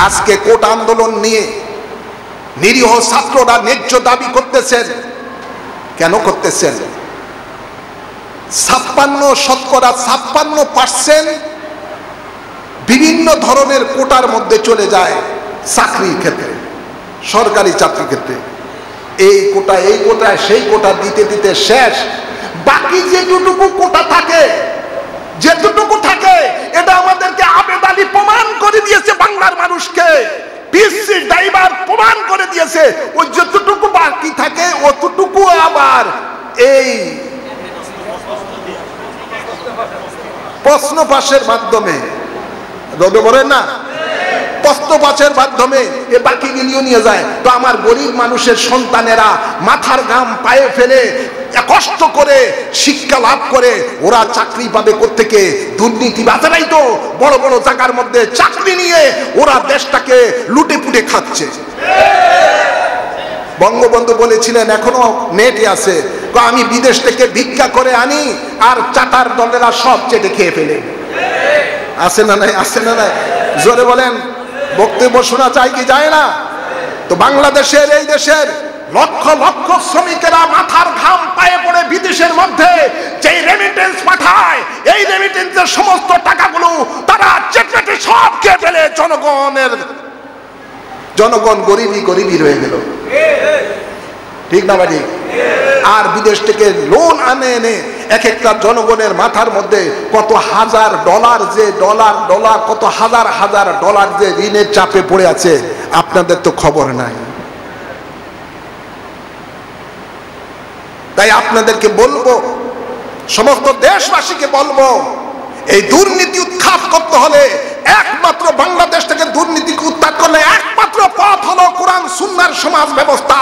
আজকে কোটা আন্দোলন নিয়ে নিরীহ ছাত্ররা ন্যায্য দাবি করতেছেন। কেন করতেছেন? 56% বিভিন্ন ধরনের কোটার মধ্যে চলে যায় চাকরির ক্ষেত্রে, সরকারি চাকরির ক্ষেত্রে। এই কোটা সেই কোটা দিতে দিতে শেষ। বাকি যেটুকু কোটা থাকে, এটা আমাদেরকে আবেদ আলী প্রমাণ করে দিয়েছে, বাংলার মানুষকে পিসি ড্রাইভার প্রমাণ করে দিয়েছে। ওই যতটুকু বাকি থাকে অতটুকু আবার এই প্রশ্ন পাশের মাধ্যমে বলেন না, প্রশ্ন পাশের মাধ্যমে এ বাকিগুলিও নিয়ে যায়। তো আমার গরিব মানুষের সন্তানেরা মাথার ঘাম পায়ে ফেলে কষ্ট করে শিক্ষা লাভ করে ওরা চাকরি পাবে কোত্থেকে? দুর্নীতিবাজেরাই তো বড় বড় জায়গার মধ্যে চাকরি নিয়ে ওরা দেশটাকে লুটে পুটে খাচ্ছে। বঙ্গবন্ধু বলেছিলেন, এখনো নেটে আছে, আমি বিদেশ থেকে ভিক্ষা করে আনি আর চাটার দলেরা সব চেটে খেয়ে ফেলে। আছে না নাই? আছে না নাই? জোরে বলেন। বক্তব্য শোনা চাই কি যায় না? তো বাংলাদেশের, এই দেশের লক্ষ লক্ষ শ্রমিকেরা মাথার ঘাম পায়ে পড়ে বিদেশের মধ্যে যে রেমিটেন্স পাঠায়, এই রেমিটেন্সের সমস্ত টাকাগুলো তারা চেটে সব খেয়ে ফেলে। জনগণ গরিবই রয়ে গেল। ঠিক না ভাই? আর বিদেশ থেকে লোন এনে এক একটা জনগণের মাথার মধ্যে কত হাজার ডলার কত হাজার হাজার ডলার যে ঋণের চাপে পড়ে আছে, আপনাদের তো খবর নাই। তাই আপনাদেরকে বলবো, সমস্ত দেশবাসীকে বলবো, এই দুর্নীতি উৎখাত করতে হলে একমাত্র বাংলাদেশ থেকে দুর্নীতিকে উৎখাত করলে একমাত্র পথ হলো কোরআন সুন্নাহর সমাজ ব্যবস্থা।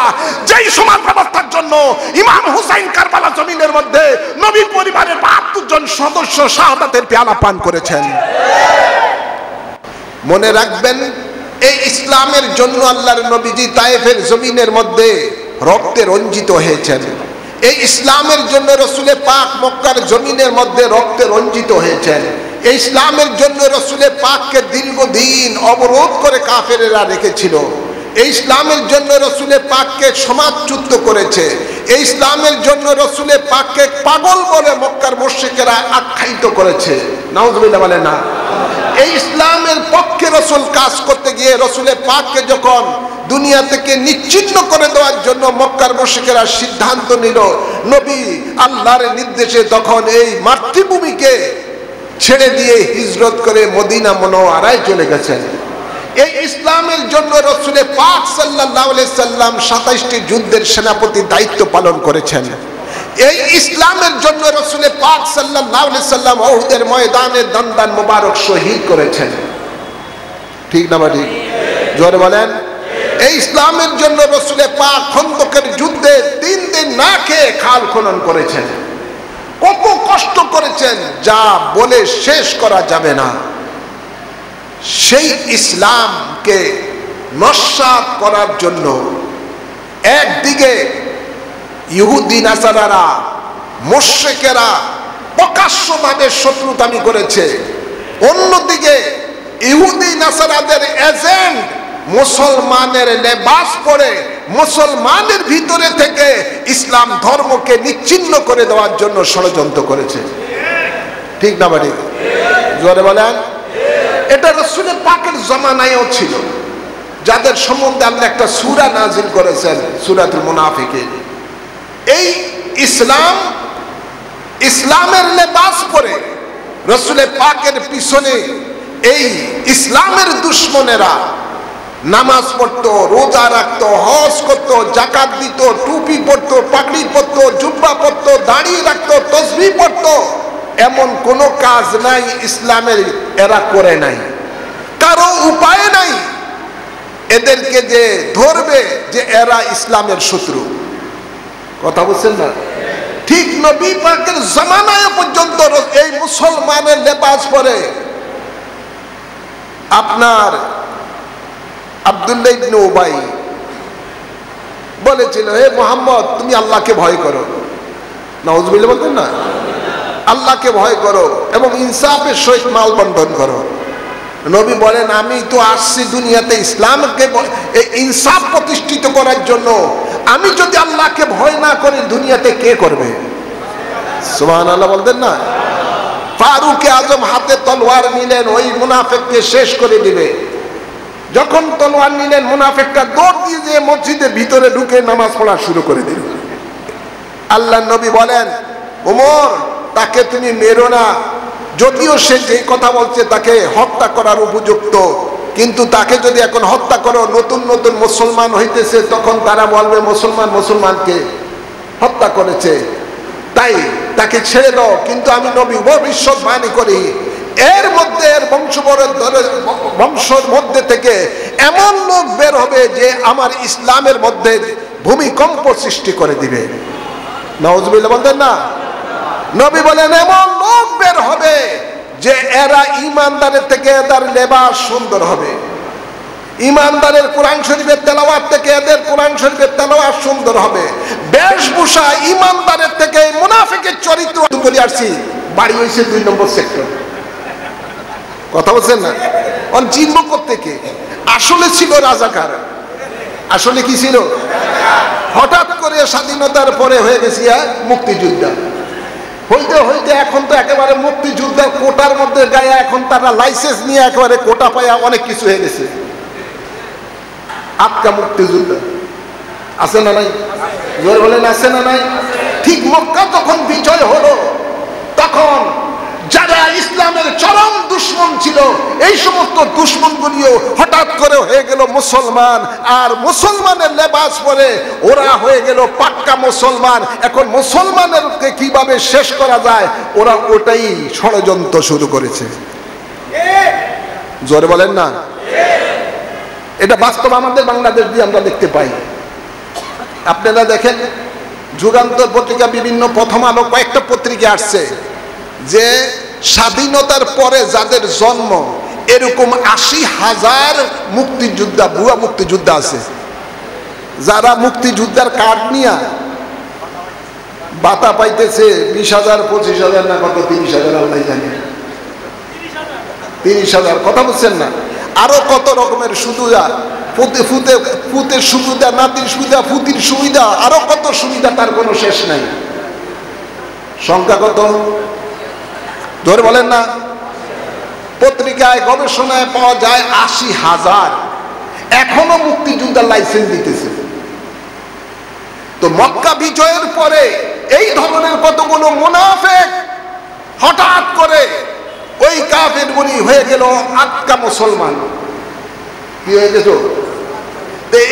যেই সমাজ ব্যবস্থার জন্য ইমাম হুসাইন কারবালা জমিনের মধ্যে নবী পরিবারের 72 জন সদস্য শাহাদাতের পেয়ালা পান করেছেন। মনে রাখবেন, এই ইসলামের জন্য আল্লাহর নবীজি তায়েফের জমিনের মধ্যে রক্তে রঞ্জিত হয়েছেন। এই ইসলামের জন্য রসুলে পাক মক্কার জমিনের মধ্যে রক্তে রঞ্জিত হয়েছেন। এই ইসলামের জন্য রসুলে পাককে দীর্ঘদিন অবরোধ করে কাফেরেরা রেখেছিল। এই ইসলামের জন্য রসুলে পাককে সমাজচ্যুত করেছে। এই ইসলামের জন্য রসুলে পাককে পাগল বলে মক্কার মুশরিকেরা আখ্যায়িত করেছে। নাউজুবিল্লাহ বলে না। এই ইসলামের পক্ষে রসুল কাজ করতে গিয়ে রসুলে পাককে যখন দুনিয়া থেকে নিশ্চিহ্ন করে দেওয়ার জন্য মক্কার মুশরিকেরা সিদ্ধান্ত নিল, নবী আল্লাহর নির্দেশে তখন এই মাতৃভূমিকে ছেড়ে দিয়ে হিজরত করে মদিনা মুনাওয়ারায় চলে গেছেন। এই ইসলামের জন্য রসুলে পাক সাল্লাল্লাহু আলাইহি সাল্লাম 27টি যুদ্ধের সেনাপতি দায়িত্ব পালন করেছেন। এই ইসলামের জন্য রসুলে পাক সাল্লাল্লাহু আলাইহি সাল্লাম উহুদের ময়দানে দন্দান মোবারক শহীদ করেছেন। ঠিক না ভাই? জোরে বলেন। এই ইসলামের জন্য রসুলে পাক খন্দকের যুদ্ধে 3 দিন না খেয়ে খাল খনন করেছেন। কত কষ্ট করেছেন যা বলে শেষ করা যাবে না। সেই ইসলামকে নস্যাৎ করার জন্য একদিকে ইহুদি নাসারারা, মুশরিকেরা প্রকাশ্যভাবে শত্রুতামি করেছে, অন্যদিকে ইহুদি নাসারাদের এজেন্ট মুসলমানের লেবাস পরে মুসলমানের ভিতরে থেকে ইসলাম ধর্মকে নিচ্ছিন্ন করে দেওয়ার জন্য ষড়যন্ত্র করেছে। ঠিক না ভাই? জোরে বলেন। এটা রাসূল পাকের জামানায়ও ছিল, যাদের সম্বন্ধে আল্লাহ একটা সূরা নাজিল করেছেন, সূরাতুল মুনাফিকিন। এই ইসলামের লেবাস পরে রাসূল পাকের পিছনে এই ইসলামের দুশমনেরা নামাজ পড়তো, রোজা রাখতো, হজ করতো, যাকাত দিত, টুপি পরতো, পাগড়ি পরতো, জুব্বা পরতো, দাড়ি রাখতো, তসবিহ পড়তো। এমন কোন কাজ নাই ইসলামের এরা করে নাই। কারো উপায় নাই এদেরকে যে ধরবে যে এরা ইসলামের শত্রু। কথা বুঝছেন না? ঠিক নবী পাকের জামানায় পর্যন্ত এই মুসলমানের লেবাস পরে আপনার আব্দুল্লাহ ইবনে উবাই বলেছিল, হে মুহাম্মদ, তুমি আল্লাহকে ভয় করো। নাউজুবিল্লাহ বলতেন না? আল্লাহকে ভয় করো এবং ইনসাফের সহিত মাল বন্টন করো। নবী বলেন আমি তো আসছি দুনিয়াতে ইসলামকে ইনসাফ প্রতিষ্ঠিত করার জন্য। আমি যদি আল্লাহকে ভয় না করি দুনিয়াতে কে করবে? সুবহানাল্লাহ বলতেন না? ফারুক আজম হাতে তলোয়ার নিলেন, ওই মুনাফিককে শেষ করে দিবে। যখন তলোয়ার নিলেন মুনাফিকটা দৌড় দিয়ে মসজিদের ভিতরে ঢুকে নামাজ পড়া শুরু করে দিল। আল্লাহর নবী বলেন ওমর তাকে তুমি মেরো না, যদিও সে যে কথা বলছে তাকে হত্যা করার উপযুক্ত, কিন্তু তাকে যদি এখন হত্যা করো নতুন নতুন মুসলমান হইতেছে, তখন তারা বলবে মুসলমান মুসলমানকে হত্যা করেছে, তাই তাকে ছেড়ে দাও। কিন্তু আমি নবী ভবিষ্যৎবাণী করি এর মধ্যে এর বংশের মধ্যে থেকে এমন লোক বের হবে যে আমার ইসলামের মধ্যে ভূমিকম্প সৃষ্টি করে দিবে। নাউজুবিল্লাহ বলতেন না? নবী বলেন এমন লোক বের হবে যে এরা ইমানদারের থেকে এদের লেবাস সুন্দর হবে, ইমানদারের কোরআন শরীফের তেলাওয়াত থেকে এদের কোরআন শরীফের তেলাওয়াত সুন্দর হবে, বেশভূষা ইমানদারের থেকে মুনাফিকের চরিত্র করে আসছি। বাড়ি হয়েছে 2 নম্বর সেক্টর। কথা বলছেন না? অন চিনব কোত্থেকে? আসলে ছিল রাজাকার। আসলে কি ছিল? হঠাৎ করে স্বাধীনতার পরে হয়ে গেছি মুক্তিযোদ্ধা। হইতে হইতে এখন তো একেবারে মুক্তিযোদ্ধার কোটার মধ্যে গায়ে এখন তারা লাইসেন্স নিয়ে একেবারে কোটা পায়া অনেক কিছু হয়ে গেছে। আটকা মুক্তিযোদ্ধা আছে না নাই? জোর বলেন আছে না নাই? ঠিক মক্কা যখন বিজয় হলো তখন যারা ইসলামের চরম দুশ্মন ছিল এই সমস্ত দুশ্মনগুলিও হঠাৎ করে হয়ে গেল মুসলমান, আর মুসলমানের লেবাস পরে ওরা হয়ে গেল পাক্কা মুসলমান। এখন মুসলমানদেরকে কিভাবে শেষ করা যায় ওরা ওটাই ষড়যন্ত্র শুরু করেছে। জোরে বলেন না? এটা বাস্তব আমাদের বাংলাদেশ দিয়ে আমরা দেখতে পাই। আপনারা দেখেন যুগান্তর পত্রিকা, বিভিন্ন প্রথম আলো, কয়েকটা পত্রিকা আসছে যে স্বাধীনতার পরে যাদের জন্ম এরকম 80,000 মুক্তিযোদ্ধা, ভুয়া মুক্তিযোদ্ধা আছে, যারা মুক্তিযোদ্ধার কার্ড নিয়ে বাতা পাইতেছে 20,000 25,000 না কত 30,000 আল্লাহ জানে, 30,000। কথা বুঝছেন না? আরো কত রকমের সুবিধা, ফুতের সুবিধা, নাতির সুবিধা, ফুতির সুবিধা, আরো কত সুবিধা, তার কোনো শেষ নাই। সংখ্যা কত ধরে বলেন না? পত্রিকায় গবেষণায় পাওয়া যায় 80,000 এখনো মুক্তিযোদ্ধার লাইসেন্স দিতেছে। তো মক্কা বিজয়ের পরে এই ধরনের কতগুলো মুনাফিক হঠাৎ করে ওই কাফেরগুলি হয়ে গেল আটকা মুসলমান। কি হয়ে গেল?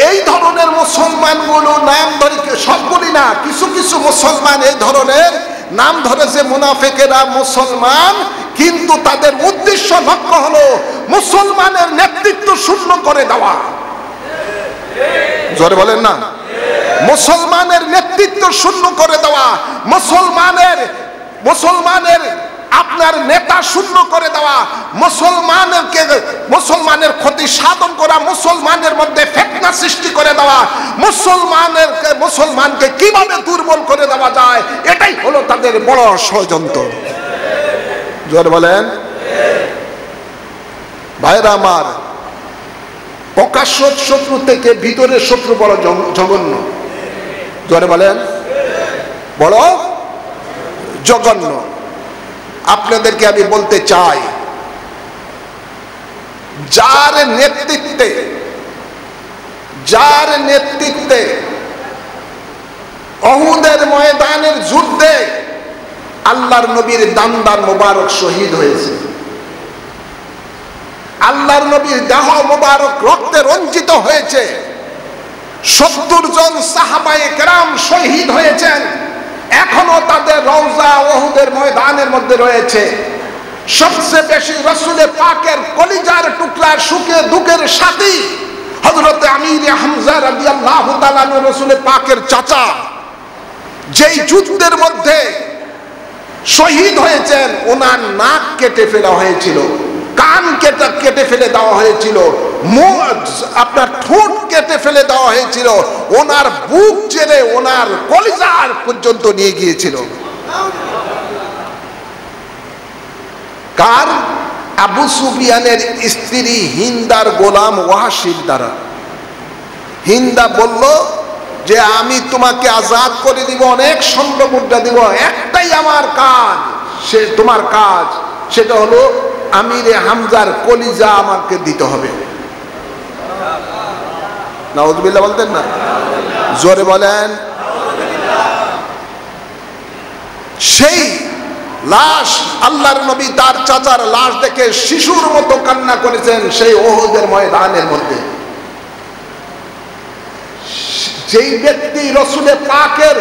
এই ধরনের মুসলমানগুলো নাম ধরে, সবগুলি না, কিছু কিছু মুসলমান এই ধরনের নাম ধরেছে মুনাফিকেরা মুসলমান, কিন্তু তাদের উদ্দেশ্য লক্ষ্য হলো মুসলমানের নেতৃত্ব শূন্য করে দেওয়া। জোরে বলেন না? মুসলমানের নেতৃত্ব শূন্য করে দেওয়া, মুসলমানের আপনার নেতা শূন্য করে দেওয়া, মুসলমানের ক্ষতি সাধন করা, মুসলমানের মধ্যে ফিতনা সৃষ্টি করে দেওয়া, মুসলমানকে কিভাবে দুর্বল করে দেওয়া যায়, এটাই হলো তাদের বড় ষড়যন্ত্র। জোরে বলেন। ভাইরা আমার, প্রকাশ্য শত্রু থেকে ভিতরের শত্রু বড় জঘন্য। জোরে বলেন, বড় জঘন্য। আপনাদেরকে আমি বলতে চাই, যার নেতৃত্বে উহুদের ময়দানের যুদ্ধে আল্লাহর নবীর দান্দার মোবারক শহীদ হয়েছে, আল্লাহর নবীর দেহ মোবারক রক্তে রঞ্জিত হয়েছে, 70 জন সাহাবায়ে কেরাম শহীদ হয়েছেন, এখনো তাদের রওজা উহুদের ময়দানের মধ্যে রয়েছে। সবচেয়ে বেশি রাসূলের পাকের কলিজার টুকরা, সুখে দুঃখের সাথী হযরত আমির হামজা রাদিয়াল্লাহু তাআলা রাসূলের পাকের চাচা, যেই যুদ্ধের মধ্যে শহীদ হয়েছেন, ওনার নাক কেটে ফেলা হয়েছিল, কান কেটে ফেলে দেওয়া হয়েছিল, আপনার ঠোঁট কেটে ফেলে দেওয়া হয়েছিল, ওনার বুক চেরে ওনার কলিজার পর্যন্ত নিয়ে গিয়েছিল। কার? আবু সুফিয়ানের স্ত্রী হিন্দার গোলাম ওয়াহাশির দ্বারা। হিন্দা বলল যে আমি তোমাকে আজাদ করে দিব, অনেক স্বর্ণ মুদ্রা দিব, একটাই আমার কাজ, সে তোমার কাজ, সেটা হলো আমিরে হামজার কলিজা আমাকে দিতে হবে। নাউজুবিল্লাহ বলতেন না? জোরে বলেন। সেই লাশ, আল্লাহর নবী তার চাচার লাশ দেখে শিশুর মতো কান্না করেছেন সেই ওহদের ময়দানের মধ্যে। যেই ব্যক্তি রসুলে পাকের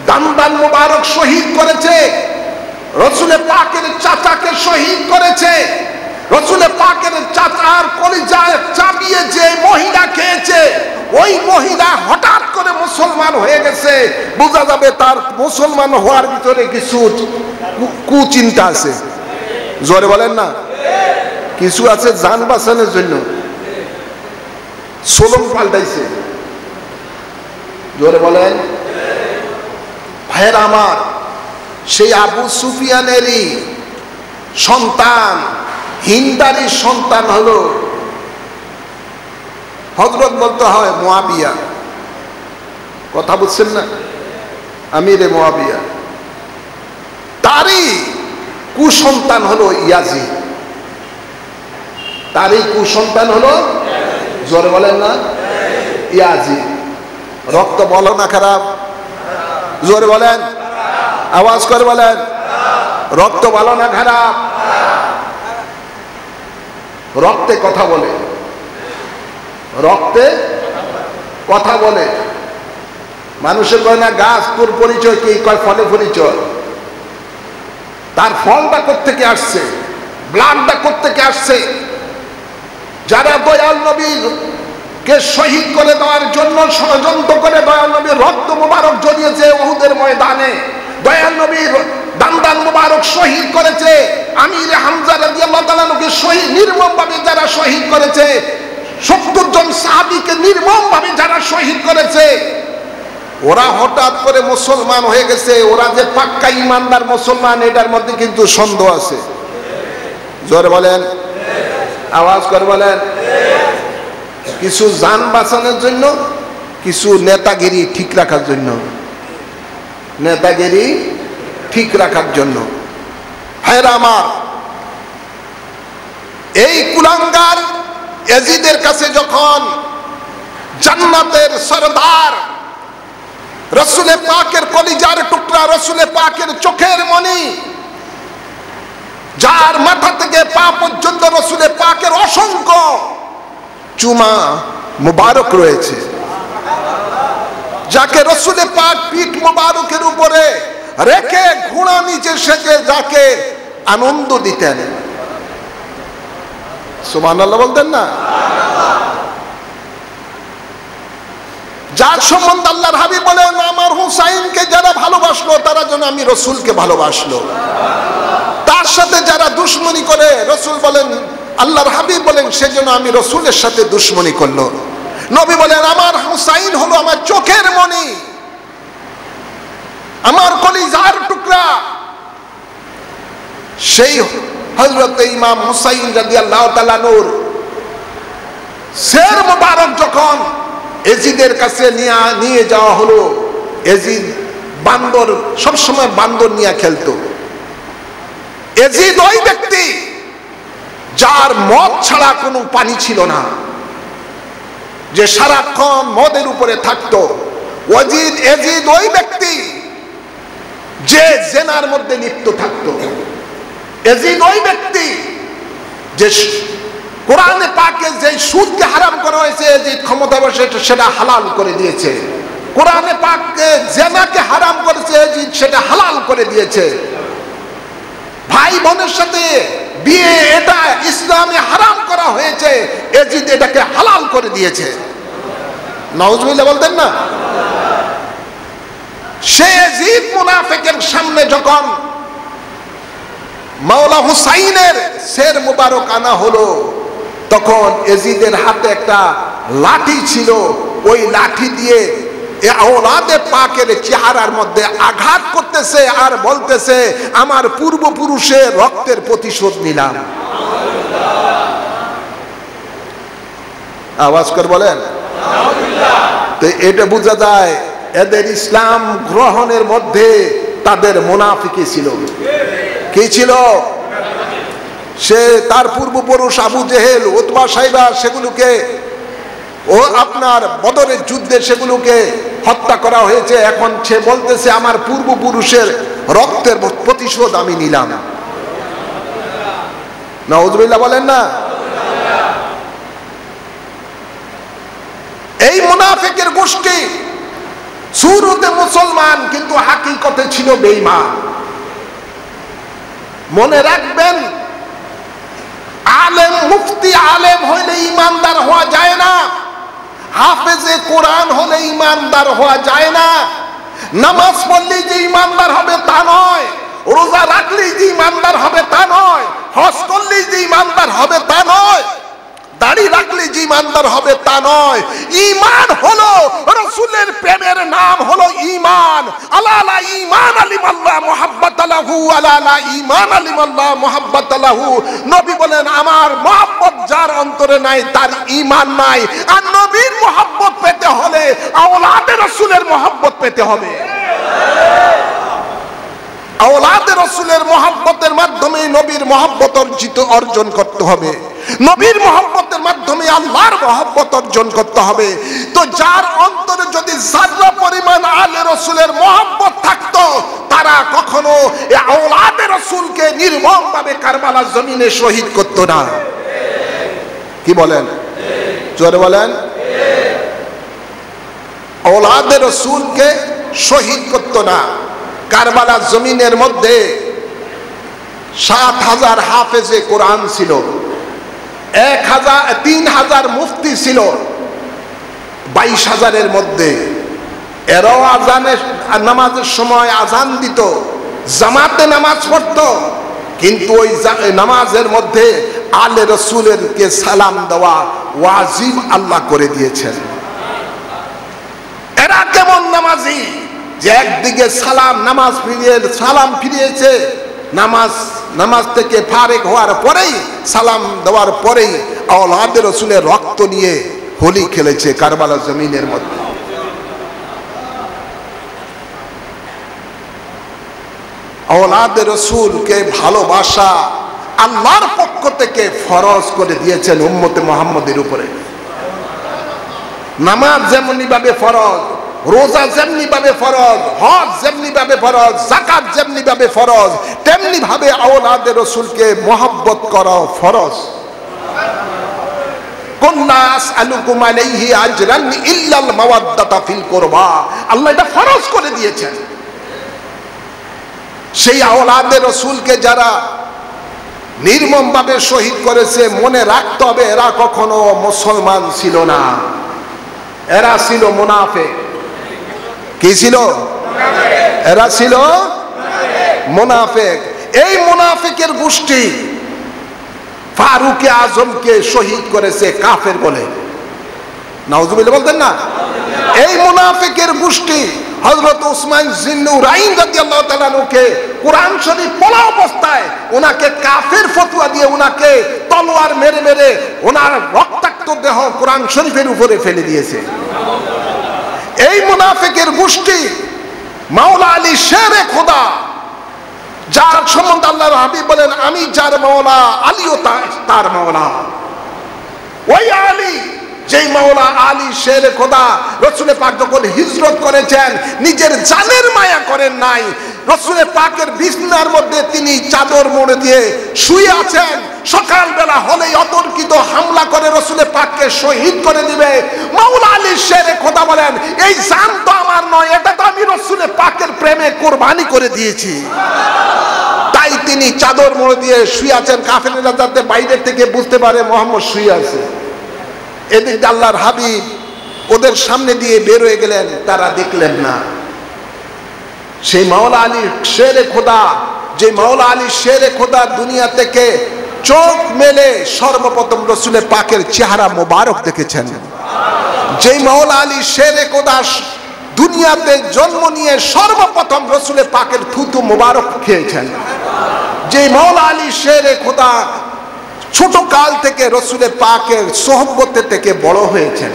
দান্দান মুবারক শহীদ করেছে, রসুলে পাকের চাচাকে শহীদ করেছে, রসুলে পাকের চাচার কলিজায় চাপিয়ে যে মহিলা খেয়েছে, ওই মহিলা হঠাৎ করে মুসলমান হয়ে গেছে, বোঝা যাবে তার মুসলমান হওয়ার ভিতরে কিছু কুচিন্তা আছে। জোরে বলেন না? কিছু আছে জান বাঁচানোর জন্য সোলম পাল্টাইছে। জোরে বলেন। ভাইয়েরা আমার, সেই আবু সুফিয়ানেরই সন্তান, হিন্দারই সন্তান হলো হযরত বলতে হয় মুয়াবিয়া। কথা বুঝছেন না? আমিরে মুয়াবিয়া, তারই কুসন্তান হলো ইয়াজিদ, তারই কুসন্তান হলো, জোরে বলেন না, ইয়াজিদ। রক্ত বলো না খারাপ? জোরে বলেন, আওয়াজ করে বলেন, রক্ত ভালো না খারাপ? রক্তে কথা বলে, রক্তে কথা বলে। মানুষের কয় না গাছ তোর পরিচয় কি, কয় ফলে পরিচয়। তার ফলটা কোত্থেকে আসছে, ব্লাডটা কোত্থেকে আসছে। যারা দয়াল নবীর কে শহীদ করে দেওয়ার জন্য ষড়যন্ত্র করে দয়াল নবীর রক্ত মুবারক জড়িয়েছে উহুদের ময়দানে, দয়াল নবীর দান্দান মুবারক শহীদ করেছে, আমির হামজা রাদিয়াল্লাহু তাআলা কে শহীদ নির্মমভাবে যারা শহীদ করেছে, 70 জন সাহাবীকে নির্মমভাবে যারা শহীদ করেছে, ওরা হঠাৎ করে মুসলমান হয়ে গেছে। ওরা যে পাক্কা ইমানদার মুসলমান, এটার মধ্যে কিন্তু সন্দেহ আছে। জোরে বলেন, আওয়াজ করে বলেন। কিছু জান বাঁচানোর জন্য, কিছু নেতাগিরি ঠিক রাখার জন্য, নেতাগিরি ঠিক রাখার জন্য। ভাইরা আমার, এই কুলাঙ্গার ইয়াজিদের কাছে যখন জান্নাতের সরদার, রসুলে পাকের কলিজার টুকরা, রসুলে পাকের চোখের মনি, যার মাথা থেকে পা পর্যন্ত রসুলে পাকের অসংখ্য চুমা মুবারক রয়েছে, যাকে রসুলে পাক পিঠ মুবারকের উপরে রেখে ঘোড়া নিচে সেজে যাকে আনন্দ দিতেন, সুবহানাল্লাহ বলতেন না? যার সম্বন্ধে আল্লাহর হাবিব বলেন, আমার হুসাইনকে যারা ভালোবাসলো তারা যেন আমি রসুলকে ভালোবাসলো। তার সাথে যারা দুশ্মনী করে, রসুল বলেন, আল্লাহর হাবিব বলেন, সেজন্য আমি রসুলের সাথে দুশ্মনী করলো। নবী বলেন, আমার হুসাইন হলো আমার চোখের মনি, আমার কলিজার টুকরা। সেই হযরত ইমাম হুসাইন রাদিয়াল্লাহু তাআলা নূর শের মুবারক যখন ইয়াজিদের কাছে নিয়ে যাওয়া হলো, ইয়াজিদ বান্দর, সবসময় বান্দর নিয়ে খেলতো। ইয়াজিদ ওই ব্যক্তি যার মদ ছাড়া কোনো পানি ছিল না, যে সারাক্ষণ মদের উপরে থাকতো। ইয়াজিদ ওই ব্যক্তি যে জেনার মধ্যে লিপ্ত থাকতো। ইয়াজিদ ওই ব্যক্তি যে কোরআনে পাকে যে সুদকে হারাম করা হয়েছে, ইয়াজিদ ক্ষমতা বসে সেটা হালাল করে দিয়েছে। কোরআনে পাকে জেনাকে হারাম করেছে, ইয়াজিদ সেটা হালাল করে দিয়েছে। ভাই বোনের সাথে বিয়ে, এটা ইসলামে হারাম করা হয়েছে, ইয়াজিদ এটাকে হালাল করে দিয়েছে। নাউজুবিল্লাহ বলতেন না? সে ইয়াজিদ মুনাফিকের সামনে যখন মাওলা হুসাইনের শের মুবারক আনা হলো, তখন ইয়াজিদের হাতে একটা লাঠি ছিল, ওই লাঠি দিয়ে আওলাদে পাকের চেহারার মধ্যে আঘাত করতেছে আর বলতেছে, আমার পূর্বপুরুষের রক্তের প্রতিশোধ নিলাম। আওয়াজ করে বলেন। তো এটা বোঝা যায় এদের ইসলাম গ্রহণের মধ্যে তাদের মুনাফিকি ছিল। কি ছিল? সে তার পূর্বপুরুষ আবু জেহেল, উতবা, সাইবা সেগুলোকে ও আপনার বদরের যুদ্ধে সেগুলোকে হত্যা করা হয়েছে। এখন সে বলতেছে আমার পূর্বপুরুষের রক্তের প্রতিশোধ আমি নিলাম। নাউজুবিল্লাহ বলেন না। এই মুনাফিকের গোষ্ঠী শুরুতে মুসলমান কিন্তু হাকিকতে ছিল বেঈমান। মনে রাখবেন, আলেম মুফতি আলেম হইলে ইমানদার হওয়া যায় না, হাফেজে কোরআন হলে ইমানদার হওয়া যায় না, নামাজ পড়লেই যে ইমানদার হবে তা নয়, রোজা রাখলেই যে ইমানদার হবে তা নয়, হজ করলেই যে ইমানদার হবে তা নয়, দাড়ি রাখলে যে ইমানদার হবে তা নয়। ঈমান হলো রাসূলের প্রেমের নাম হলো ঈমান। আলা ঈমান আলিমাল্লাহ মুহাব্বাতালাহু, আলা ঈমান আলিমাল্লাহ মুহাব্বাতালাহু। নবী বলেন আমার মহব্বত যার অন্তরে নাই তার ঈমান নাই। আর নবীর মহব্বত পেতে হলে আওলাদে রাসূলের মহব্বত পেতে হবে। আওলাদে রাসূলের মহব্বতের মাধ্যমে নবীর মহব্বত অর্জন করতে হবে। নবীর মহব্বতের মাধ্যমে আল্লাহর মহব্বত অর্জন করতে হবে। তো যার অন্তরে যদি যারা পরিমাণ আলে রাসূলের মহব্বত থাকতো, তারা কখনো এই আওলাদে রাসূলকে নির্মমভাবে কারবালার জমিনে শহীদ করতো না। কি বলেন? জোরে বলেন। আওলাদে রাসূলকে শহীদ করতো না। কারবালার জমিনের মধ্যে ৭,০০০ হাফেজে কোরআন ছিল, ৩,০০০ মুফতি ছিল ২২,০০০-এর মধ্যে। এরাও আজানের নামাজের সময় আজান দিত, জামাতে নামাজ পড়তো, কিন্তু ওই নামাজের মধ্যে আলে রাসূলেরকে সালাম দেওয়া ওয়াজিব আল্লাহ করে দিয়েছেন। এরা কেমন নামাজি যে একদিকে নামাজ ফিরিয়েছে, নামাজ থেকে ফারেক হওয়ার পরেই, সালাম দেওয়ার পরেই আওলাদে রাসূলের রক্ত নিয়ে হোলি খেলেছে কারবালার জমিনের মধ্যে। আওলাদে রাসূলকে ভালোবাসা আল্লাহর পক্ষ থেকে ফরজ করে দিয়েছেন উম্মতে মুহাম্মদের উপরে। নামাজ যেমনি ভাবে ফরজ, রোজা যেমনি ভাবে ফরজ, হজ যেমনি ভাবে ফরজ, যাকাত যেমনি ভাবে ফরজ, তেমনি ভাবে আওলাদে রাসূলকে মহব্বত করা ফরজ। কুল্লা আসআলুকুম আলাইহি আজরান ইল্লাল মাওয়াদ্দাতা ফিল কুরবা, আল্লাহ এটা ফরজ করে দিয়েছেন। সেই আওলাদে রাসূলকে যারা নির্মমভাবে শহীদ করেছে, মনে রাখতে হবে এরা কখনো মুসলমান ছিল না, এরা ছিল মুনাফিক। কি ছিল? এরা ছিল মুনাফিক। এই মুনাফিকের গোষ্ঠী ফারুকে আজমকে শহীদ করেছে কাফের বলে। নাউজুবিল্লাহ বলতেন না? এই মুনাফিকের গোষ্ঠী হযরত উসমান জিন্নুরাইন রাদিয়াল্লাহু তাআলা আনহুকে কোরআন শরীফ পড়া অবস্থায় ওনাকে কাফের ফতোয়া দিয়ে ওনাকে তলোয়ার মেরে মেরে ওনার রক্তাক্ত দেহ কোরআন শরীফের উপরে ফেলে দিয়েছে। এই মুনাফিকের গোষ্ঠী মাওলা আলী শেরে খোদা, যার সম্বন্ধে আল্লাহর হাবিব বলেন আমি যার মাওলা আলীও তার মাওলা। ওই আলী, যেই মাওলা আলী শেরে খোদা, রাসূল পাক যখন হিজরত করেছেন নিজের জানের মায়া করেন নাই। রাসূল পাকের বিছানার মধ্যে তিনি চাদর মুড়ে দিয়ে শুয়ে আছেন, সকালবেলা হলেই অতর্কিত হামলা করে রাসূল পাককে শহীদ করে দিবে। মাওলা আলী শেরে খোদা বলেন এই জান তো আমার নয়, এটা তো আমি রাসূল পাকের প্রেমে কুরবানি করে দিয়েছি। তাই তিনি চাদর মুড়ে দিয়ে শুয়ে আছেন, কাফেররা যাতে বাইরে থেকে বুঝতে পারে মুহাম্মদ শুয়ে আছে। এদিকে আল্লাহর হাবিব ওদের সামনে দিয়ে বের হয়ে গেলেন, তারা দেখলেন না। সেই মাওলা আলী শেরে খোদা, যে মাওলা আলী শেরে খোদা দুনিয়া থেকে চোখ মেলে সর্বপ্রথম রাসূল পাকের চেহারা মোবারক দেখেছেন, যেই মাওলা আলী শেরে খোদা দুনিয়াতে জন্ম নিয়ে সর্বপ্রথম রাসূল পাকের থুতু মোবারক খেয়েছেন, যে মাওলা আলী শেরে খোদা ছোট কাল থেকে রসুলের পাকের সোহবতে থেকে বড় হয়েছেন।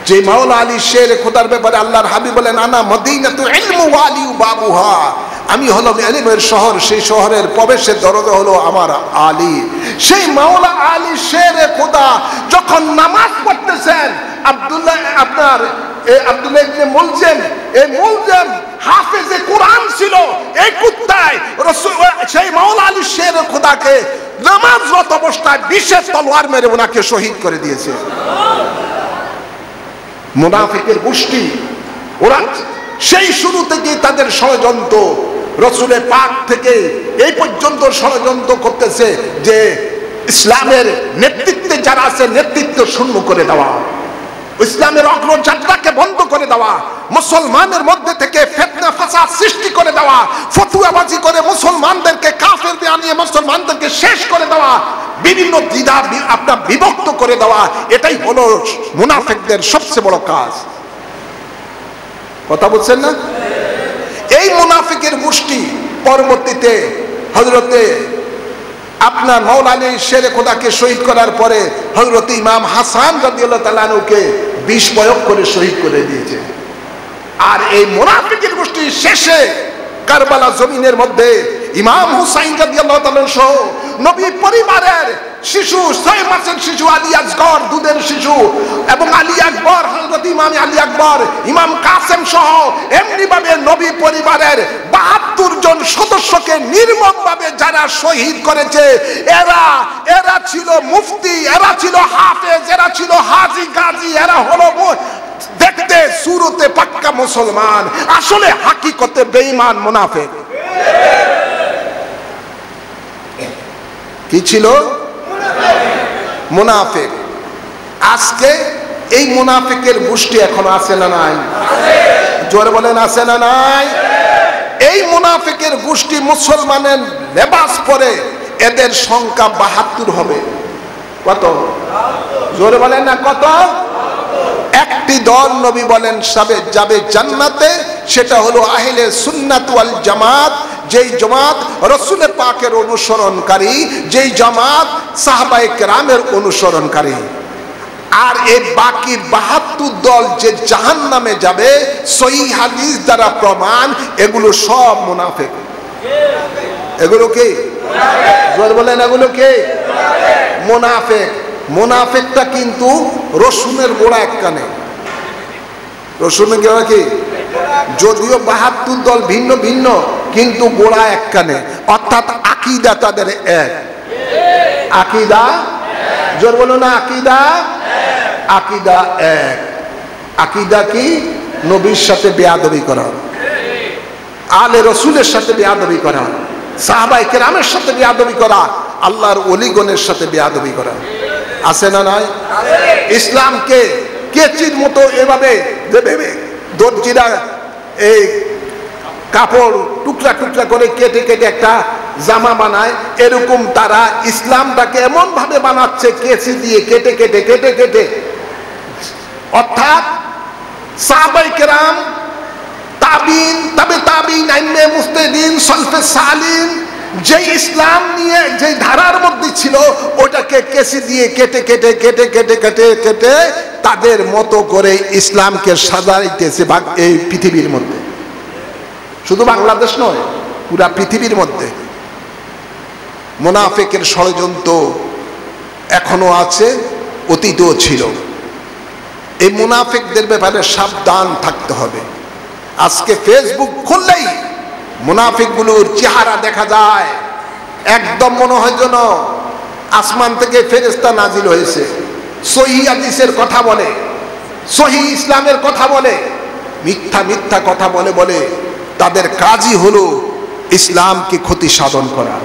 যে মাওলা আলী শের খোদার ব্যাপারে আল্লাহর হাবিব বলেন, আনা মদিনাতু ইলমু ওয়ালি বাবুহা, আমি হলাম ইলমের শহর, সেই শহরের প্রবেশের দরজা হলো আমার আলী। সেই মাওলা আলী শের খোদা যখন নামাজ পড়তেছেন, আব্দুল্লাহ ইবনে মুলজিম, এই মুলজিম হাফেজে কোরআন ছিল, এই কুত্তায় রাসূল সেই মাওলা আলী শের খোদাকে নামাজরত অবস্থায় বিশেষ তলোয়ার মেরে ওনাকে শহীদ করে দিয়েছে। মুনাফিকের গোষ্ঠী, ওরা সেই শুরু থেকে তাদের ষড়যন্ত্র রসুলের পাক থেকে এই পর্যন্ত ষড়যন্ত্র করতেছে যে ইসলামের নেতৃত্বে যারা আছে নেতৃত্ব শূন্য করে দেওয়া, ইসলামের অগ্রযাত্রাকে বন্ধ করে দেওয়া, মুসলমানের মধ্যে থেকে ফিতনা ফাসাদ সৃষ্টি করে দেওয়া, ফতুয়াবাজি করে মুসলমানদেরকে কাফের বানিয়ে মুসলমানদেরকে শেষ করে দেওয়া, বিভিন্ন দ্বিধা আপনার বিভক্ত করে দেওয়া, এটাই হলো মুনাফিকদের সবচেয়ে বড় কাজ। কথা বলছেন না? এই মুনাফিকের গোষ্ঠী পরবর্তীতে হযরতে আপনার মাওলা আলী শের খোদাকে শহীদ করার পরে হযরত ইমাম হাসান রাদিয়াল্লাহু তাআলা আনহুকে বিষ প্রয়োগ করে শহীদ করে দিয়েছে। আর এই মুনাফিকের গোষ্ঠী শেষে কারবালা জমিনের মধ্যে ইমাম হুসাইন রাদিয়াল্লাহু তাআলা সহ নবী পরিবারের শিশু, 6 মাসের শিশু আলী আসগর, দুধের শিশু, এবং আলী আকবর, হযরত ইমাম আলী আকবর, ইমাম কাসেম সহ এমনি ভাবে নবী পরিবারের 72 জন সদস্যকে নির্মমভাবে যারা শহীদ করেছে, এরা ছিল মুফতি, এরা ছিল হাফেজ, এরা ছিল হাজী গাজী, এরা হলো দেখতে সুরতে পাক্কা মুসলমান, আসলে হাকিকতে বেঈমান মুনাফিক। কি ছিল? মুনাফিক। আজকে এই মুনাফিকের গোষ্ঠী এখন আছে না নাই? জোরে বলেন, আছে না নাই? এই মুনাফিকের গোষ্ঠী মুসলমানের লেবাস পরে এদের সংখ্যা 72 হবে। কত? জোরে বলেন না, কত? একটি দল নবী বলেন যাবে জান্নাতে, সেটা হলো আহলে সুন্নাত ওয়াল জামাত, যেই জামাত রাসূলের পাকের অনুসরণকারী, যেই জামাত সাহাবায়ে কেরামের অনুসরণকারী। আর এই বাকি 72 দল যে জাহান্নামে যাবে, সহিহ হাদিস দ্বারা প্রমাণ, এগুলো সব মুনাফিক। এগুলো কি? জোরে বলেন, এগুলো কি? মুনাফিক। মুনাফিকটা কিন্তু রসুনের গোড়া এক কানে। রসুনের গোড়া কি? যদিও 72 দল ভিন্ন ভিন্ন, কিন্তু গোড়া এক কানে, অর্থাৎ আকীদা তাদের এক। আকীদা, জোর বলো না, আকীদা, আকীদা এক। আকীদা কি? নবীর সাথে বেয়াদবি করা, আলে রসুলের সাথে বেয়াদবি করা, সাহাবায়ে কেরামের সাথে বেয়াদবি করা, আল্লাহর ওলিগণের সাথে বেয়াদবি করা। আছে না নাই? ইসলামকে কেচির মতো এভাবে দর্জিরা এই কাপড় টুকরা টুকরা করে কেটে কেটে একটা জামা বানায়, এরকম তারা ইসলামটাকে এমন ভাবে বানাচ্ছে কেচি দিয়ে কেটে কেটে কেটে কেটে। অর্থাৎ সাহাবায়ে কেরাম, তাবিন, তাবে তাবিন, আইম্মে মুজতাহিদিন, সলফে সালিন যে ইসলাম নিয়ে যে ধারার মধ্যে ছিল, ওটাকে কেচি দিয়ে কেটে কেটে কেটে কেটে কেটে কেটে তাদের মতো করে ইসলামকে সাজাইতেছে এই পৃথিবীর মধ্যে। শুধু বাংলাদেশ নয়, পুরা পৃথিবীর মধ্যে মুনাফিকের ষড়যন্ত্র এখনো আছে, অতীতও ছিল। এই মুনাফিকদের ব্যাপারে সাবধান থাকতে হবে। আজকে ফেসবুক খুললেই মুনাফিকগুলোর চেহারা দেখা যায়, একদম মনে হয় যেন আসমান থেকে ফেরেশতা নাজিল হয়েছে। সহিহ হাদিসের কথা বলে, সহিহ ইসলামের কথা বলে, মিথ্যা মিথ্যা কথা বলে বলে তাদের কাজই হলো ইসলামকে ক্ষতি সাধন করা,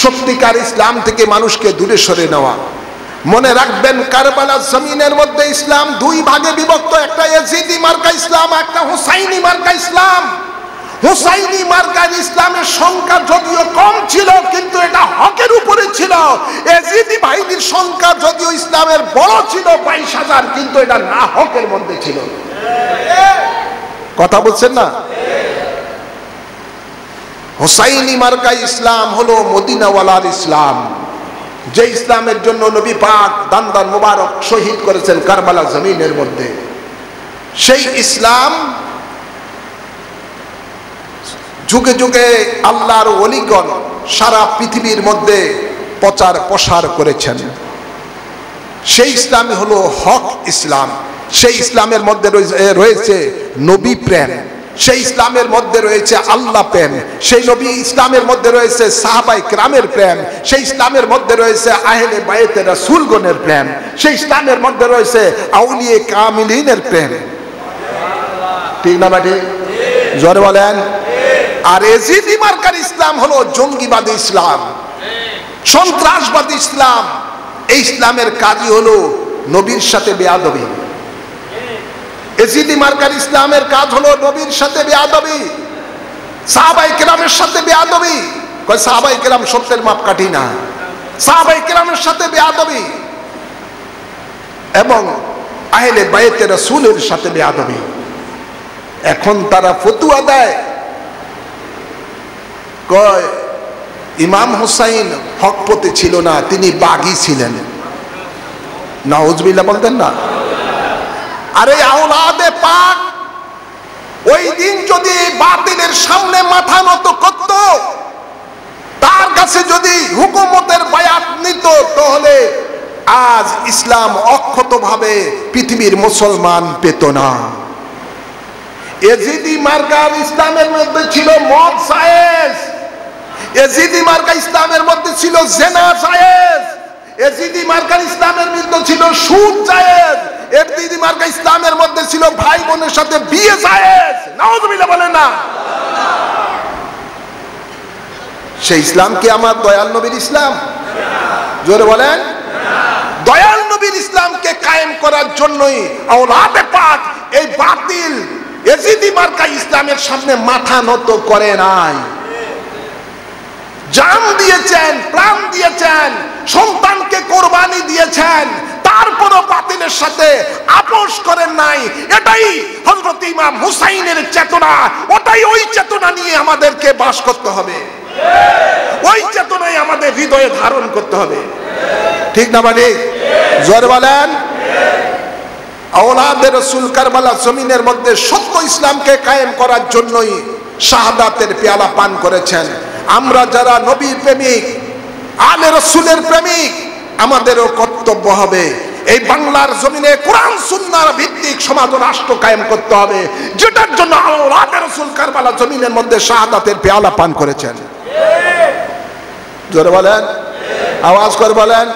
সত্যিকার ইসলাম থেকে মানুষকে দূরে সরে নেওয়া। মনে রাখবেন, কারবালার জমিনের মধ্যে ইসলাম 2 ভাগে বিভক্ত, একটা ইয়াজিদি মার্কা ইসলাম, একটা হুসাইনি মার্কা ইসলাম। হুসাইনি মার্কার ইসলামের সংখ্যা যদিও কম ছিল, কিন্তু এটা হকের উপরে ছিল। ইয়াজিদি বাহিনীর সংখ্যা যদিও ইসলামের বড় ছিল 22,000, কিন্তু এটা না হকের মধ্যে ছিল। কথা বলছেন না? হুসাইনি মার্কা ইসলাম হলো মদিনাওয়ালার ইসলাম। যে ইসলামের জন্য নবী পাক দান মুবারক শহীদ করেছেন কারবালা জমিনের মধ্যে, সেই ইসলাম যুগে যুগে আল্লাহর ওলিগণ সারা পৃথিবীর মধ্যে প্রচার প্রসার করেছেন। সেই ইসলামই হলো হক ইসলাম। সেই ইসলামের মধ্যে রয়েছে নবী প্রেম, সেই ইসলামের মধ্যে রয়েছে আল্লাহ প্রেম, সেই নবী ইসলামের মধ্যে রয়েছে সাহাবায়ে কেরামের প্রেম, সেই ইসলামের মধ্যে রয়েছে আহলে বাইতে রাসূলগণের প্রেম, সেই ইসলামের মধ্যে রয়েছে আউলিয়ে কামিলিনের প্রেম। ঠিক না বাটি? জোরে বলেন। আর এজিদি মার্কার ইসলাম হলো জঙ্গিবাদী ইসলাম, সন্ত্রাসবাদী ইসলাম। এই ইসলামের কাজই হলো নবীর সাথে বেয়াদবি। এজিদি মার্কার ইসলামের কাজ হলো নবীর সাথে বেয়াদবি, সাহাবায়ে কেরামের সাথে বেয়াদবি। কয় সাহাবায়ে কেরাম সত্যের মাপকাঠি না, সাহাবায়ে কেরামের সাথে বেয়াদবি এবং আহলে বাইতে রাসূলের সাথে বেয়াদবি। এখন তারা ফতুয়া দেয়, কয় ইমাম হুসাইন হকপথে ছিল না, তিনি বাগী ছিলেন। নাউজুবিল্লাহ বলতেন না? আরে আওলাদে পাক ওই দিন যদি বাতিলের সামনে মাথা নত করত, তার কাছে যদি হুকুমতের বায়াত নিত, তাহলে আজ ইসলাম অক্ষতভাবে পৃথিবীর মুসলমান পেত না। এজিদি মার্কার ইসলামের মধ্যে ছিল মদ জায়েজ, এজিদি মার্কা ইসলামের মধ্যে ছিল জিনা জায়েজ, এজিদি মার্কার ইসলামের মধ্যে ছিল সুদ জায়েজ, এজিদি মার্কা ইসলামের মধ্যে ছিল ভাই বোনের সাথে বিয়ে জায়েজ। নাউজুবিল্লাহ বলেন না? সেই ইসলাম কি আমার দয়াল নবীর ইসলাম? জোরে বলেন। দয়াল নবীর ইসলামকে কায়েম করার জন্যই আওলাদে পাক এই বাতিল এজিদি মার্কা ইসলামের সামনে মাথা নত করে নাই। জান দিয়েছেন, প্রাণ দিয়েছেন, সন্তানকে কোরবানি দিয়েছেন, তারপরও বাতিলের সাথে আপোষ করেন নাই। এটাই হযরত ইমাম হুসাইনের চেতনা, ওটাই ওই চেতনা নিয়ে আমাদেরকে বাস করতে হবে, ওই চেতনাই আমাদের হৃদয়ে ধারণ করতে হবে। ঠিক না মানে? জোরে বলেন। আওলাদে রাসূল কারবালা জমিনের মধ্যে সত্য ইসলামকে কায়েম করার জন্যই শাহাদাতের পেয়ালা পান করেছেন। আমরা যারা নবীর প্রেমিক, আলে রাসূলের প্রেমিক, আমাদেরও কর্তব্য হবে এই বাংলার জমিনে কোরআন সুন্নাহর ভিত্তিক সমাজ ও রাষ্ট্র কায়েম করতে হবে, যেটার জন্য আওলাদে রাসূল কারবালা জমিনের মধ্যে শাহাদাতের পেয়ালা পান করেছেন। জোরে বলেন, আওয়াজ করে বলেন।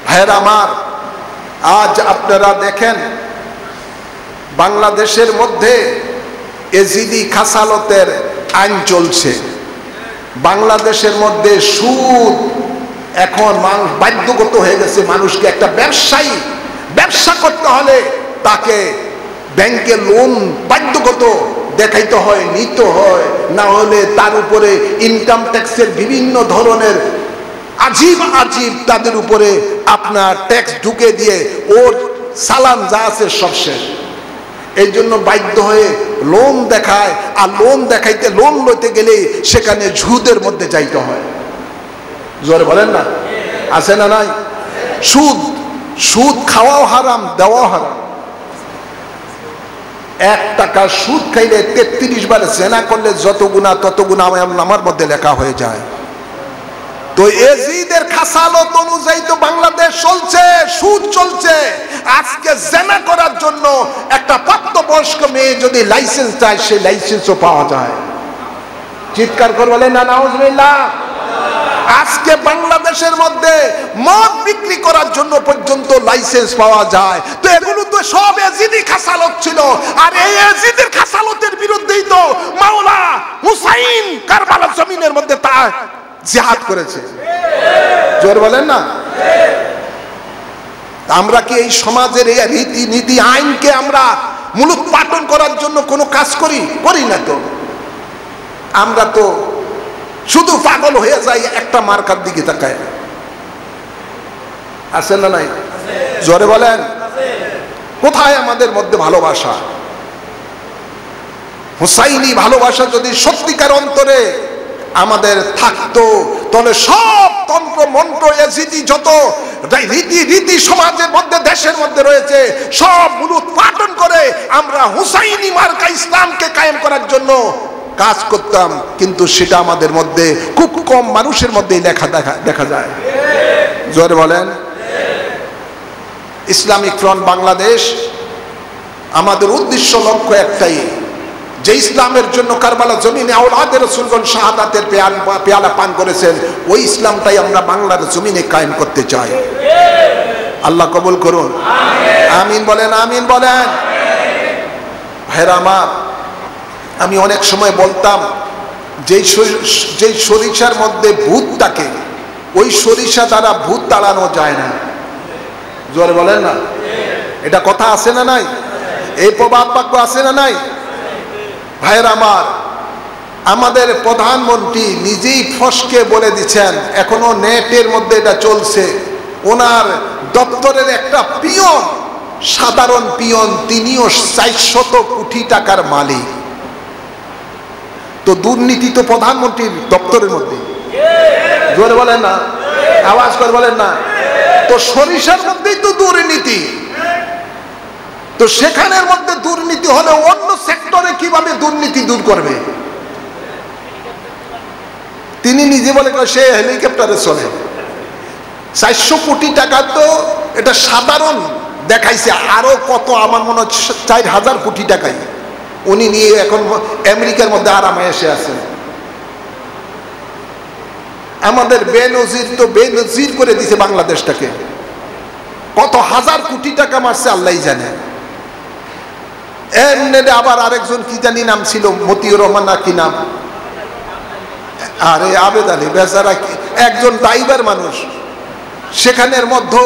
ভাইয়েরা আমার, আজ আপনারা দেখেন বাংলাদেশের মধ্যে এজিদি খাসালতের আইন চলছে। বাংলাদেশের মধ্যে সুদ এখন মানুষ বাধ্যগত হয়ে গেছে। মানুষকে একটা ব্যবসা করতে হলে তাকে ব্যাংকে লোন বাধ্যগত দেখাইতে হয়, নিতে হয়, না হলে তার উপরে ইনকাম ট্যাক্সের বিভিন্ন ধরনের আজীব তাদের উপরে আপনার ট্যাক্স ঢুকে দিয়ে ওর সালান যা আছে সব শেষ। এই জন্য বাধ্য হয়ে লোন দেখায়, আর লোন দেখাইতে, লোন লইতে গেলে সেখানে ঝুদের মধ্যে যাইতে হয়। জোরে বলেন না? আছে না নাই? সুদ খাওয়াও হারাম, দেওয়াও হারাম। 1 টাকা সুদ খাইলে 33 বার জেনা করলে যত গুনাহ তত গুনাহ আমার মধ্যে লেখা হয়ে যায়। তো এজিদের খাসালত অনুযায়ী তো বাংলাদেশ চলছে, সুদ চলছে। আজকে জেনা করার জন্য একটা প্রাপ্তবয়স্ক মেয়ে যদি লাইসেন্স চায়, সেই লাইসেন্সও পাওয়া যায়। চিৎকার করে বলেন না নাউজুবিল্লাহ। আজকে বাংলাদেশের মধ্যে মদ বিক্রি করার জন্য পর্যন্ত লাইসেন্স পাওয়া যায়। তো এগুলো তো সব এজিদি খাসালত ছিল। আর এই এজিদের খাসালতের বিরুদ্ধেই তো মাওলা হুসাইন কারবালার জমিনের মধ্যে তা জিহাদ করেছে। জোর বলেন না? আমরা কি এই সমাজের এই রীতি নীতি আইনকে আমরা মূলোৎপাটন করার জন্য কোনো কাজ করি না? তো আমরা তো শুধু পাগল হয়ে যাই একটা মার্কার দিকে তাকায়। আছে না নাই? জোরে বলেন। কোথায় আমাদের মধ্যে ভালোবাসা? হুসাইনি ভালোবাসা যদি সত্যিকার অন্তরে আমাদের থাকতো, তাহলে সব তন্ত্র মন্ত্র এজিদি যত রীতি সমাজের মধ্যে দেশের মধ্যে রয়েছে সব মূলোৎপাটন করে আমরা হুসাইনি মার্কা ইসলামকে কায়েম করার জন্য কাজ করতাম, কিন্তু সেটা আমাদের মধ্যে খুব কম মানুষের মধ্যেই দেখা যায়। জোরে বলেন। ইসলামিক ফ্রন্ট বাংলাদেশ আমাদের উদ্দেশ্য লক্ষ্য একটাই, যে ইসলামের জন্য কারবালা জমিনে আওলাদের রাসূলগণ শাহাদাতের পেয়ালা পান করেছেন, ওই ইসলামটাই আমরা বাংলার জমিনে কায়েম করতে চাই। আল্লাহ কবুল করুন, আমিন বলেন, আমিন বলেন। ভাইরা আমার, আমি অনেক সময় বলতাম যেই সরিষার মধ্যে ভূত থাকে, ওই সরিষা দ্বারা ভূত তাড়ানো যায় না। জোরে বলেন না, এটা কথা আছে না নাই? এই প্রবাদ বাক্য আছে না নাই? ভাইয়ের আমার, আমাদের প্রধানমন্ত্রী নিজেই ফসকে বলে দিচ্ছেন, এখনো নেটের মধ্যে এটা চলছে, ওনার দপ্তরের একটা পিয়ন, সাধারণ পিয়ন, তিনিও 400 কোটি টাকার মালিক। তো দুর্নীতি তো প্রধানমন্ত্রীর দপ্তরের মধ্যে। জোরে বলেন না, আওয়াজ করে বলেন না। তো সরিষার মধ্যেই তো দুর্নীতি, তো সেখানের মধ্যে দুর্নীতি হলে অন্য সেক্টরে কিভাবে দুর্নীতি দূর করবে? তিনি নিজে বলে সে হেলিকপ্টারে চলে। 400 কোটি টাকা তো এটা সাধারণ দেখাইছে, আরো কত, আমার মনে হচ্ছে 4000 কোটি টাকাই উনি নিয়ে এখন আমেরিকার মধ্যে আরামে এসে আছেন। আমাদের বেনজির তো বেনজির করে দিছে বাংলাদেশটাকে, কত হাজার কোটি টাকা মারছে আল্লাহ জানে। আবার আরেকজন কি জানি নাম ছিল, মতিউর রহমান না কি নাম, আরে আবেদ আলী, বেচারা একজন ড্রাইভার মানুষ, সেখানের মধ্যে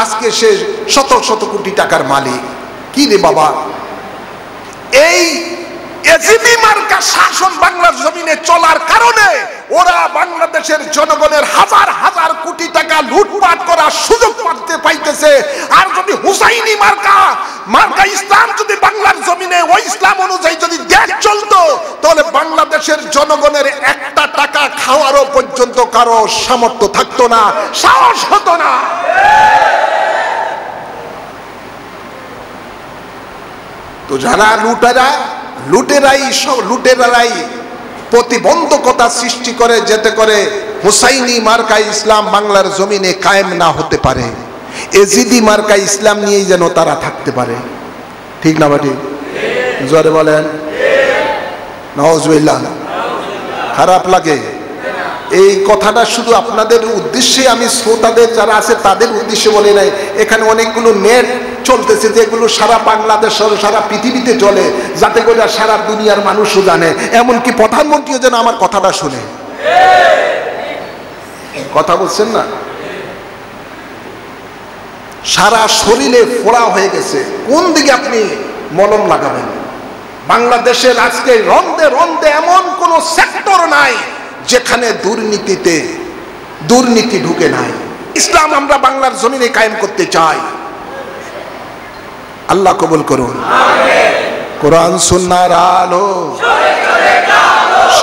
আজকে সে শত শত কোটি টাকার মালিক। কি রে বাবা, এই এজিবি মার্কা শাসন বাংলার জমিনে চলার কারণে ওরা বাংলাদেশের জনগণের হাজার হাজার কোটি টাকা লুটপাট করার সুযোগ পাইতেছে। আর যদি হুসাইনি মার্কা ইসলাম যদি বাংলার জমিনে ওই ইসলাম অনুযায়ী যদি দেশ চলতো, তাহলে বাংলাদেশের জনগণের একটা টাকা খাওয়ারও পর্যন্ত কারো সামর্থ্য থাকতো না, সাহস হতো না। তো যারা লুটেরাই প্রতিবন্ধকতা সৃষ্টি করে যেতে করে হুসাইনি মার্কা ইসলাম বাংলার জমিনে কায়েম না হতে পারে, এজিদি মার্কা ইসলাম নিয়েই যেন তারা থাকতে পারে। ঠিক না বাটি? জোরে বলেন নাউজুবিল্লাহ। খারাপ লাগে এই কথাটা শুধু আপনাদের উদ্দেশ্যে, আমি শ্রোতাদের যারা আছে তাদের উদ্দেশ্যে বলি নাই। এখানে অনেকগুলো নেট চলতেছে যেগুলো সারা বাংলাদেশ সারা পৃথিবীতে চলে, যাতে করে সারা দুনিয়ার মানুষও জানে, এমনকি প্রধানমন্ত্রীও যেন আমার কথাটা শুনে। কথা বলছেন না? সারা শরীরে ফোড়া হয়ে গেছে, কোন দিকে আপনি মলম লাগাবেন? বাংলাদেশের আজকে রন্দে রন্দে এমন কোন সেক্টর নাই যেখানে দুর্নীতি ঢুকে নাই। ইসলাম আমরা বাংলার জমিনে কায়েম করতে চাই। আল্লাহ কবুল করুন। কোরআন সুন্নাহর আলো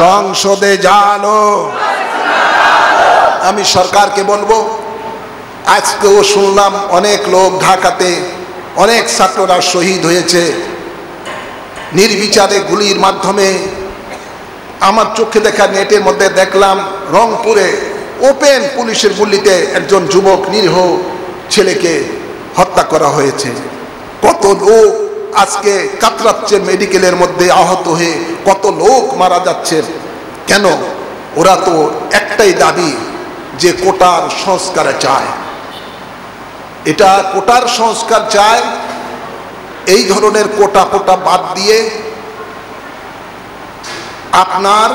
সংসদে জালো। আমি সরকারকে বলবো, আজকেও শুনলাম অনেক লোক ঢাকাতে অনেক ছাত্ররা শহীদ হয়েছে নির্বিচারে গুলির মাধ্যমে। আমার চোখে দেখা নেটের মধ্যে দেখলাম রংপুরে ওপেন পুলিশের গুলিতে একজন যুবক নিরীহ ছেলেকে হত্যা করা হয়েছে। কত লোক আজকে কাতরাচ্ছে মেডিকেলের মধ্যে আহত হয়ে, কত লোক মারা যাচ্ছে। কেন? ওরা তো একটাই দাবি যে কোটার সংস্কার চায়, এটা কোটার সংস্কার চায়। এই ধরনের কোটা বাদ দিয়ে আপনার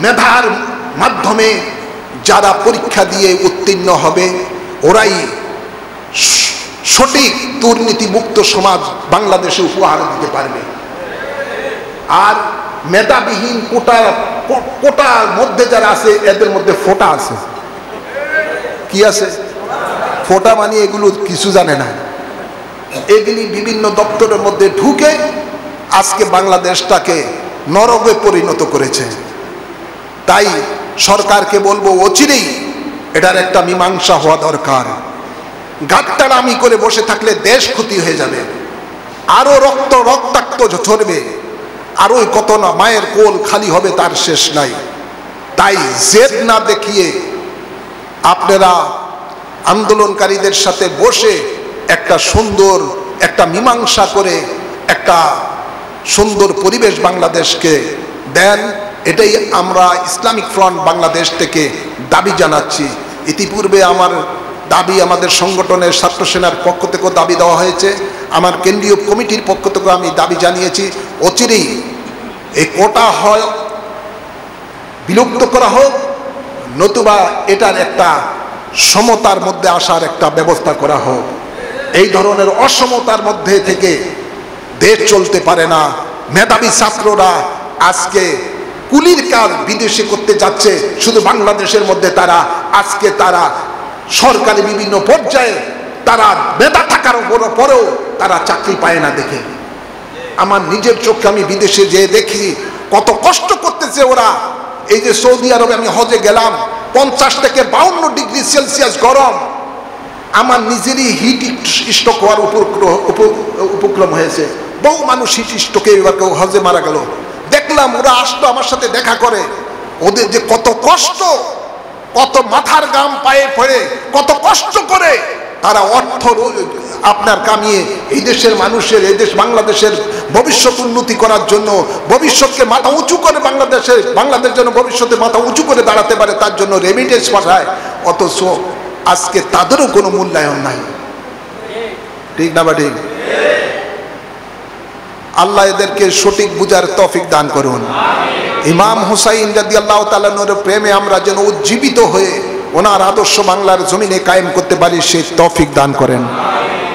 মেধার মাধ্যমে যারা পরীক্ষা দিয়ে উত্তীর্ণ হবে ওরাই সঠিক দুর্নীতিমুক্ত সমাজ বাংলাদেশে উপহার দিতে পারবে। আর মেধাবিহীন কোটার মধ্যে যারা আছে এদের মধ্যে ফোটা আছে। কি আছে? ফোটা মানে এগুলো কিছু জানে না, এগুলি বিভিন্ন দপ্তরের মধ্যে ঢুকে আজকে বাংলাদেশটাকে নরকে পরিণত করেছে। তাই সরকারকে বলবো অচিরেই এটার একটা মীমাংসা হওয়া দরকার। গাট্টারামি করে বসে থাকলে দেশ ক্ষতি হয়ে যাবে, আরো রক্তাক্ত ঝরবে, আরো কত না মায়ের কোল খালি হবে, তার শেষ নাই। তাই জেদ না দেখিয়ে আপনারা আন্দোলনকারীদের সাথে বসে একটা সুন্দর একটা মীমাংসা করে একটা সুন্দর পরিবেশ বাংলাদেশকে দেন, এটাই আমরা ইসলামিক ফ্রন্ট বাংলাদেশ থেকে দাবি জানাচ্ছি। ইতিপূর্বে আমার দাবি আমাদের সংগঠনের ছাত্র সেনার পক্ষ থেকেও দাবি দেওয়া হয়েছে, আমার কেন্দ্রীয় কমিটির পক্ষ থেকেও আমি দাবি জানিয়েছি, অচিরেই এই কোটা হয় বিলুপ্ত করা হোক, নতুবা এটার একটা সমতার মধ্যে আসার একটা ব্যবস্থা করা হোক। এই ধরনের অসমতার মধ্যে থেকে দেশ চলতে পারে না। মেধাবী ছাত্ররা আজকে কুলির কাজ বিদেশে করতে যাচ্ছে, শুধু বাংলাদেশের মধ্যে তারা সরকারি বিভিন্ন পর্যায়ে তারা মেধা থাকার পরেও তারা চাকরি পায় না। দেখে আমার নিজের চোখে আমি বিদেশে যেয়ে দেখি কত কষ্ট করতেছে ওরা। এই যে সৌদি আরবে আমি হজে গেলাম, 50 থেকে 52 ডিগ্রি সেলসিয়াস গরম, আমার নিজেরই হিট স্ট্রোক হওয়ার উপক্রম হয়েছে। বহু মানুষ হিট স্ট্রোকে এবার কেউ হজে মারা গেল। দেখলাম ওরা আসলো আমার সাথে দেখা করে, ওদের যে কত কষ্ট, কত মাথার গাম পায়ে পড়ে কত কষ্ট করে তারা অর্থ আপনার কামিয়ে এই দেশের মানুষের, এই দেশ বাংলাদেশের ভবিষ্যৎ উন্নতি করার জন্য, ভবিষ্যৎকে মাথা উঁচু করে বাংলাদেশ যেন ভবিষ্যতে মাথা উঁচু করে দাঁড়াতে পারে তার জন্য রেমিটেন্স পাঠায়, অথচ আজকে তাদেরও কোনো মূল্যায়ন নাই। ঠিক না বা ঠিক? আল্লাহ এদেরকে সঠিক বুঝার তৌফিক দান করুন। ইমাম হুসাইন রাদিয়াল্লাহু তাআলা নূরের প্রেমে আমরা যেন উজ্জীবিত হয়ে ওনার আদর্শ বাংলার জমিনে কায়েম করতে পারি, সেই তৌফিক দান করেন।